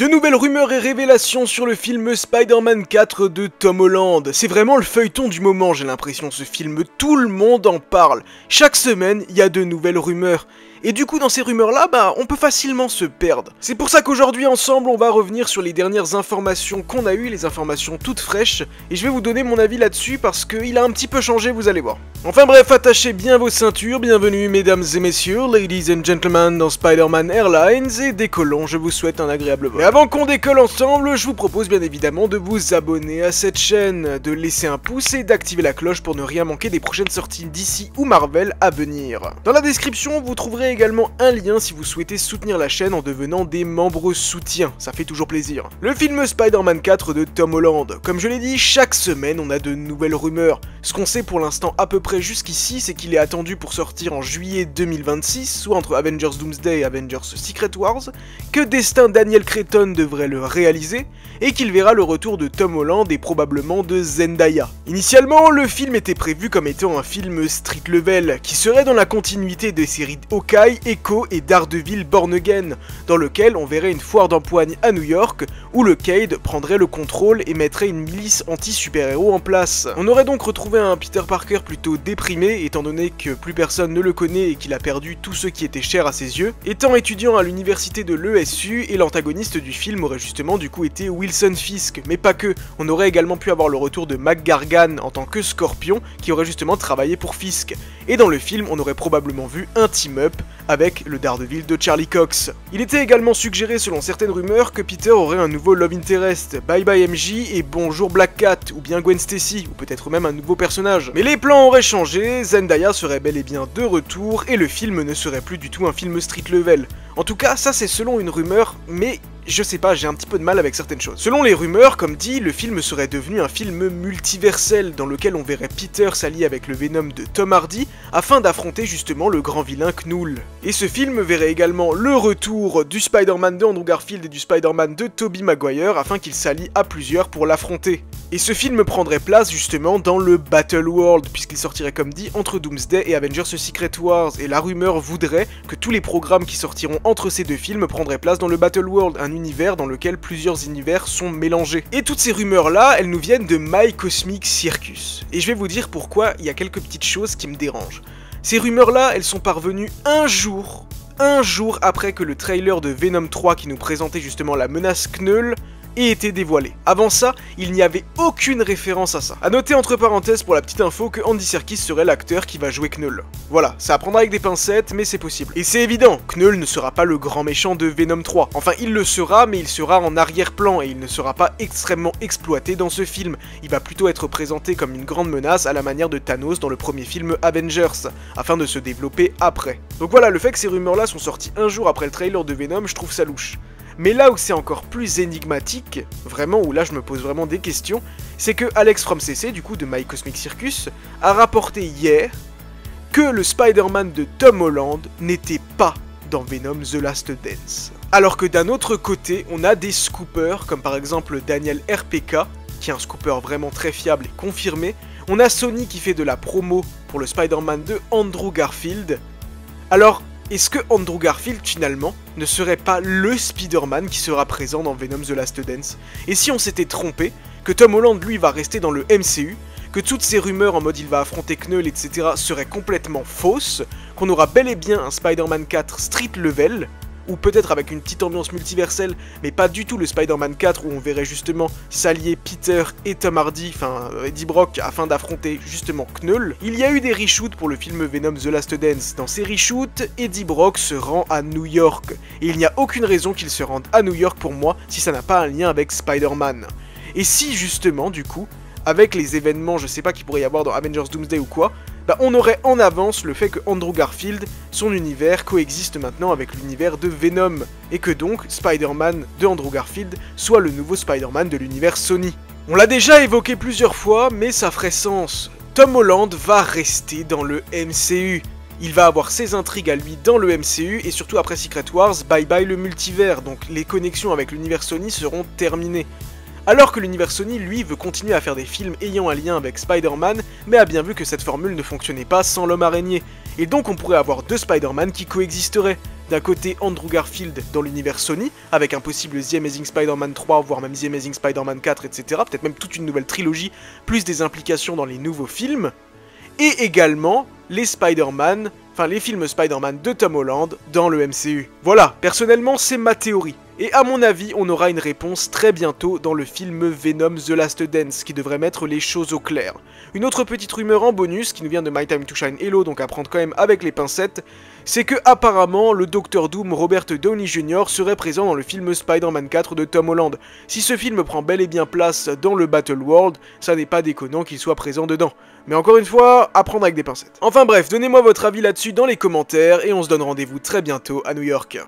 De nouvelles rumeurs et révélations sur le film Spider-Man 4 de Tom Holland. C'est vraiment le feuilleton du moment, j'ai l'impression, ce film. Tout le monde en parle. Chaque semaine, il y a de nouvelles rumeurs. Et du coup, dans ces rumeurs-là, on peut facilement se perdre. C'est pour ça qu'aujourd'hui, ensemble, on va revenir sur les dernières informations qu'on a eues, les informations toutes fraîches. Et je vais vous donner mon avis là-dessus parce qu'il a un petit peu changé, vous allez voir. Enfin bref, attachez bien vos ceintures, bienvenue mesdames et messieurs, ladies and gentlemen dans Spider-Man Airlines, et décollons, je vous souhaite un agréable vol. Mais avant qu'on décolle ensemble, je vous propose bien évidemment de vous abonner à cette chaîne, de laisser un pouce et d'activer la cloche pour ne rien manquer des prochaines sorties d'ici ou Marvel à venir. Dans la description, vous trouverez également un lien si vous souhaitez soutenir la chaîne en devenant des membres soutiens, ça fait toujours plaisir. Le film Spider-Man 4 de Tom Holland, comme je l'ai dit, chaque semaine on a de nouvelles rumeurs. Ce qu'on sait pour l'instant à peu près jusqu'ici, c'est qu'il est attendu pour sortir en juillet 2026, soit entre Avengers Doomsday et Avengers Secret Wars, que Destin Daniel Cretton devrait le réaliser, et qu'il verra le retour de Tom Holland et probablement de Zendaya. Initialement, le film était prévu comme étant un film street level, qui serait dans la continuité des séries Hawkeye, Echo et Daredevil Born Again, dans lequel on verrait une foire d'empoigne à New York, où le Cade prendrait le contrôle et mettrait une milice anti-super-héros en place. On aurait donc retrouvé un Peter Parker plutôt déprimé, étant donné que plus personne ne le connaît et qu'il a perdu tous ceux qui étaient chers à ses yeux, étant étudiant à l'université de l'ESU, et l'antagoniste du film aurait justement du coup été Wilson Fisk, mais pas que, on aurait également pu avoir le retour de Mac Gargan en tant que Scorpion, qui aurait justement travaillé pour Fisk, et dans le film on aurait probablement vu un team-up avec le Daredevil de Charlie Cox. Il était également suggéré selon certaines rumeurs que Peter aurait un nouveau love interest, bye bye MJ et bonjour Black Cat, ou bien Gwen Stacy, ou peut-être même un nouveau personnage. Mais les plans auraient changé, Zendaya serait bel et bien de retour, et le film ne serait plus du tout un film street level. En tout cas, ça c'est selon une rumeur, mais je sais pas, j'ai un petit peu de mal avec certaines choses. Selon les rumeurs, comme dit, le film serait devenu un film multiversel, dans lequel on verrait Peter s'allier avec le Venom de Tom Hardy, afin d'affronter justement le grand vilain Knull. Et ce film verrait également le retour du Spider-Man de Andrew Garfield et du Spider-Man de Tobey Maguire, afin qu'ils s'allient à plusieurs pour l'affronter. Et ce film prendrait place justement dans le Battle World, puisqu'il sortirait comme dit entre Doomsday et Avengers Secret Wars, et la rumeur voudrait que tous les programmes qui sortiront entre ces deux films prendraient place dans le Battle World, un univers dans lequel plusieurs univers sont mélangés. Et toutes ces rumeurs là, elles nous viennent de My Cosmic Circus. Et je vais vous dire pourquoi il y a quelques petites choses qui me dérangent. Ces rumeurs là, elles sont parvenues un jour après que le trailer de Venom 3 qui nous présentait justement la menace Knull ait été dévoilé. Avant ça, il n'y avait aucune référence à ça. A noter entre parenthèses pour la petite info que Andy Serkis serait l'acteur qui va jouer Knull. Voilà, ça à prendre avec des pincettes, mais c'est possible. Et c'est évident, Knull ne sera pas le grand méchant de Venom 3. Enfin, il le sera, mais il sera en arrière-plan et il ne sera pas extrêmement exploité dans ce film. Il va plutôt être présenté comme une grande menace à la manière de Thanos dans le premier film Avengers, afin de se développer après. Donc voilà, le fait que ces rumeurs-là sont sorties un jour après le trailer de Venom, je trouve ça louche. Mais là où c'est encore plus énigmatique, vraiment, où là je me pose vraiment des questions, c'est que Alex from CC, du coup de My Cosmic Circus, a rapporté hier que le Spider-Man de Tom Holland n'était pas dans Venom The Last Dance. Alors que d'un autre côté, on a des scoopers, comme par exemple Daniel RPK, qui est un scooper vraiment très fiable et confirmé. On a Sony qui fait de la promo pour le Spider-Man de Andrew Garfield. Alors, est-ce que Andrew Garfield, finalement, ne serait pas le Spider-Man qui sera présent dans Venom The Last Dance? Et si on s'était trompé, que Tom Holland, lui, va rester dans le MCU, que toutes ces rumeurs en mode il va affronter Knull, etc. seraient complètement fausses, qu'on aura bel et bien un Spider-Man 4 street level, ou peut-être avec une petite ambiance multiverselle, mais pas du tout le Spider-Man 4 où on verrait justement s'allier Peter et Tom Hardy, enfin Eddie Brock, afin d'affronter justement Knull. Il y a eu des reshoots pour le film Venom The Last Dance. Dans ces reshoots, Eddie Brock se rend à New York, et il n'y a aucune raison qu'il se rende à New York pour moi si ça n'a pas un lien avec Spider-Man. Et si justement, du coup, avec les événements, je sais pas qu'il pourrait y avoir dans Avengers Doomsday ou quoi, on aurait en avance le fait que Andrew Garfield, son univers coexiste maintenant avec l'univers de Venom, et que donc Spider-Man de Andrew Garfield soit le nouveau Spider-Man de l'univers Sony. On l'a déjà évoqué plusieurs fois, mais ça ferait sens. Tom Holland va rester dans le MCU. Il va avoir ses intrigues à lui dans le MCU, et surtout après Secret Wars, bye bye le multivers, donc les connexions avec l'univers Sony seront terminées. Alors que l'univers Sony, lui, veut continuer à faire des films ayant un lien avec Spider-Man, mais a bien vu que cette formule ne fonctionnait pas sans l'homme araignée. Et donc on pourrait avoir deux Spider-Man qui coexisteraient. D'un côté, Andrew Garfield dans l'univers Sony, avec un possible The Amazing Spider-Man 3, voire même The Amazing Spider-Man 4, etc. Peut-être même toute une nouvelle trilogie, plus des implications dans les nouveaux films. Et également, les Spider-Man, enfin les films Spider-Man de Tom Holland dans le MCU. Voilà, personnellement, c'est ma théorie. Et à mon avis, on aura une réponse très bientôt dans le film Venom The Last Dance, qui devrait mettre les choses au clair. Une autre petite rumeur en bonus, qui nous vient de My Time to Shine Hello, donc à prendre quand même avec les pincettes, c'est que apparemment le Docteur Doom Robert Downey Jr. serait présent dans le film Spider-Man 4 de Tom Holland. Si ce film prend bel et bien place dans le Battle World, ça n'est pas déconnant qu'il soit présent dedans. Mais encore une fois, à prendre avec des pincettes. Enfin bref, donnez-moi votre avis là-dessus dans les commentaires, et on se donne rendez-vous très bientôt à New York.